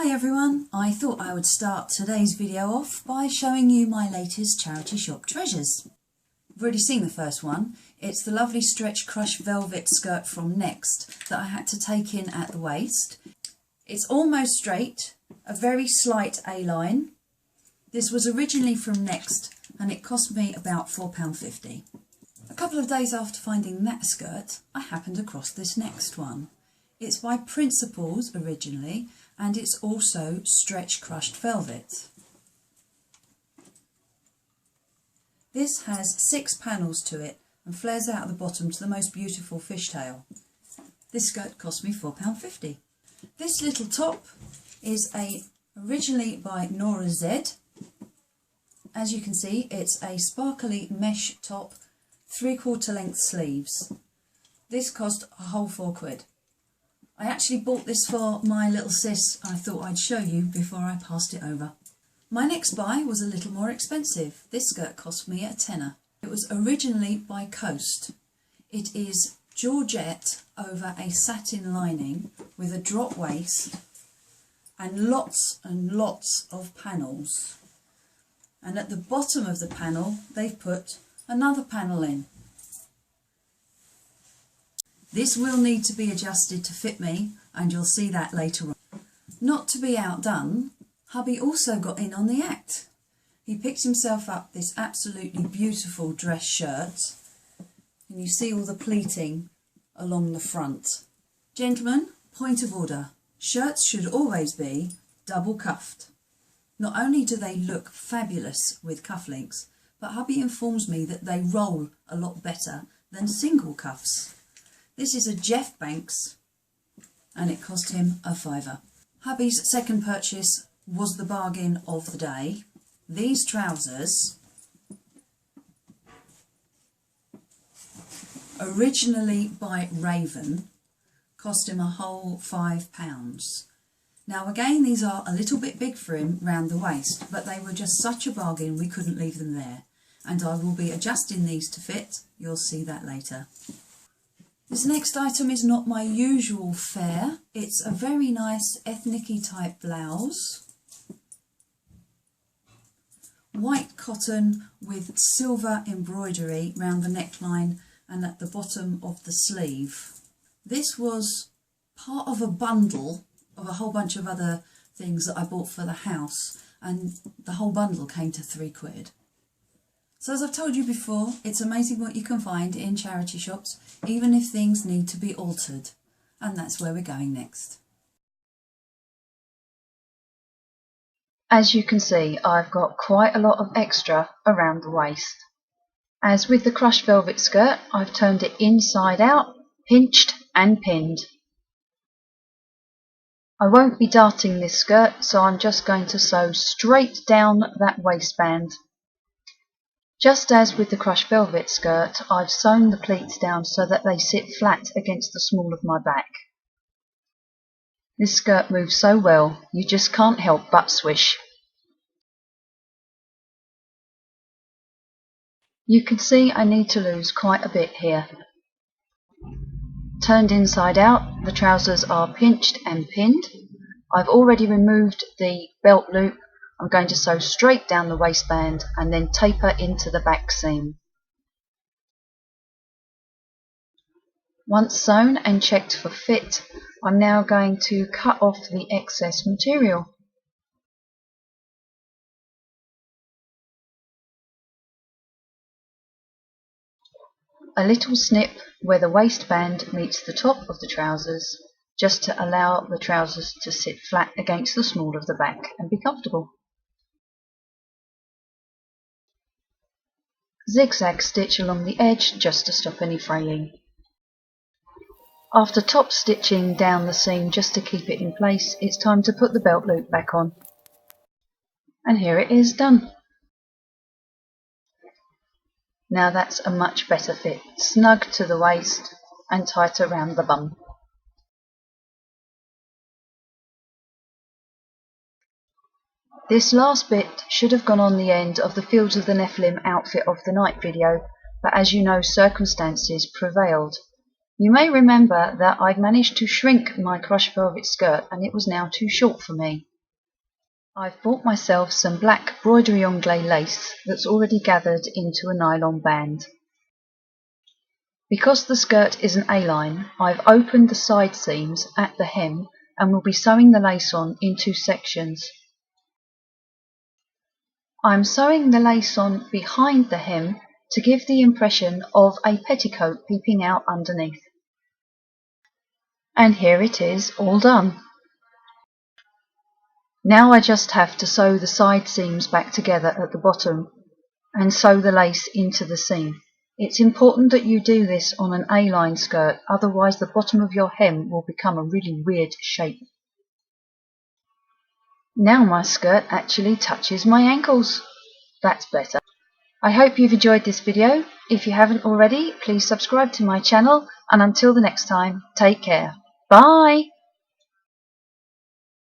Hi everyone, I thought I would start today's video off by showing you my latest charity shop treasures. You've already seen the first one. It's the lovely stretch crush velvet skirt from Next that I had to take in at the waist. It's almost straight, a very slight A-line. This was originally from Next and it cost me about £4.50. A couple of days after finding that skirt, I happened across this next one. It's by Principles originally, and it's also stretch crushed velvet. This has 6 panels to it and flares out at the bottom to the most beautiful fishtail. This skirt cost me £4.50. This little top is originally by Nora Z. As you can see, it's a sparkly mesh top, 3/4 length sleeves. This cost a whole £4. I actually bought this for my little sis. I thought I'd show you before I passed it over. My next buy was a little more expensive. This skirt cost me a tenner. It was originally by Coast. It is georgette over a satin lining with a drop waist and lots of panels. And at the bottom of the panel they've put another panel in. This will need to be adjusted to fit me, and you'll see that later on. Not to be outdone, hubby also got in on the act. He picked himself up this absolutely beautiful dress shirt, and you see all the pleating along the front. Gentlemen, point of order. Shirts should always be double cuffed. Not only do they look fabulous with cufflinks, but hubby informs me that they roll a lot better than single cuffs. This is a Jeff Banks and it cost him a £5. Hubby's second purchase was the bargain of the day. These trousers, originally by Raven, cost him a whole £5. Now again, these are a little bit big for him round the waist, but they were just such a bargain we couldn't leave them there. And I will be adjusting these to fit. You'll see that later. This next item is not my usual fare. It's a very nice ethnic-y type blouse. White cotton with silver embroidery round the neckline and at the bottom of the sleeve. This was part of a bundle of a whole bunch of other things that I bought for the house, and the whole bundle came to £3. So as I've told you before, it's amazing what you can find in charity shops, even if things need to be altered. And that's where we're going next. As you can see, I've got quite a lot of extra around the waist. As with the crushed velvet skirt, I've turned it inside out, pinched and pinned. I won't be darting this skirt, so I'm just going to sew straight down that waistband. Just as with the crushed velvet skirt, I've sewn the pleats down so that they sit flat against the small of my back. This skirt moves so well, you just can't help but swish. You can see I need to lose quite a bit here. Turned inside out, the trousers are pinched and pinned. I've already removed the belt loop. I'm going to sew straight down the waistband and then taper into the back seam. Once sewn and checked for fit, I'm now going to cut off the excess material. A little snip where the waistband meets the top of the trousers, just to allow the trousers to sit flat against the small of the back and be comfortable. Zigzag stitch along the edge just to stop any fraying. After top stitching down the seam just to keep it in place, it's time to put the belt loop back on. And here it is done. Now that's a much better fit, snug to the waist and tight around the bum. This last bit should have gone on the end of the Fields of the Nephilim outfit of the night video, but as you know, circumstances prevailed. You may remember that I'd managed to shrink my crushed velvet skirt and it was now too short for me. I've bought myself some black broderie anglais lace that's already gathered into a nylon band. Because the skirt is an A-line, I've opened the side seams at the hem and will be sewing the lace on in two sections. I'm sewing the lace on behind the hem to give the impression of a petticoat peeping out underneath. And here it is, all done. Now I just have to sew the side seams back together at the bottom and sew the lace into the seam. It's important that you do this on an A-line skirt, otherwise the bottom of your hem will become a really weird shape. Now my skirt actually touches my ankles. That's better. I hope you've enjoyed this video. If you haven't already, please subscribe to my channel, and until the next time, take care. Bye!